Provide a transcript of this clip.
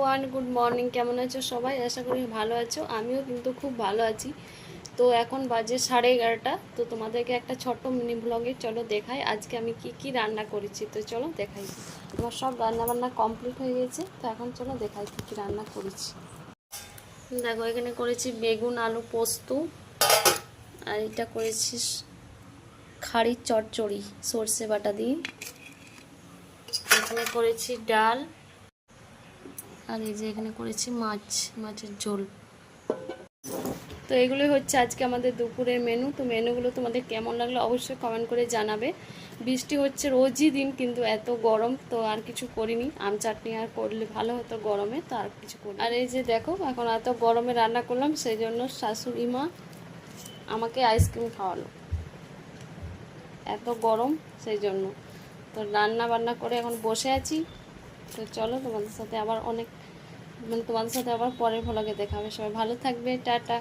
Everyone, good morning. কেমন আছো সবাই? আশা করি ভালো আছো। আমিও কিন্তু খুব ভালো আছি। তো এখন বাজে 11:30। তো তোমাদেরকে একটা ছোট্ট মিনি ব্লগে চলো দেখাই আজকে আমি কি কি রান্না করেছি। তো চলো দেখাই। আমার সব রান্নাবান্না কমপ্লিট হয়ে গেছে। তো এখন চলো দেখাই কি কি রান্না করেছি। দেখো, এখানে করেছি বেগুন আলু পোস্ত, আর এটা করেছি খাড়ির চচ্চড়ি সর্ষে বাটা দিয়ে। এখানে করেছি ডাল, আর এই যে এখানে করেছি মাছের ঝোল। তো এগুলোই হচ্ছে আজকে আমাদের দুপুরের মেনু। তো মেনুগুলো তোমাদের কেমন লাগলো অবশ্যই কমেন্ট করে জানাবে। বৃষ্টি হচ্ছে রোজই দিন, কিন্তু এত গরম তো আর কিছু করিনি। আম চাটনি আর করলে ভালো হতো গরমে, তো আর কিছু করি। আর এই যে দেখো, এখন এত গরমে রান্না করলাম, সেই জন্য শাশুড়ি মা আমাকে আইসক্রিম খাওয়ালো। এত গরম সেই জন্য। তো রান্না বান্না করে এখন বসে আছি। তো চলো তোমাদের সাথে আবার তোমাদের সাথে আবার পরের ভ্লগে দেখা হবে। সবাই ভালো থাকবে, টাটা।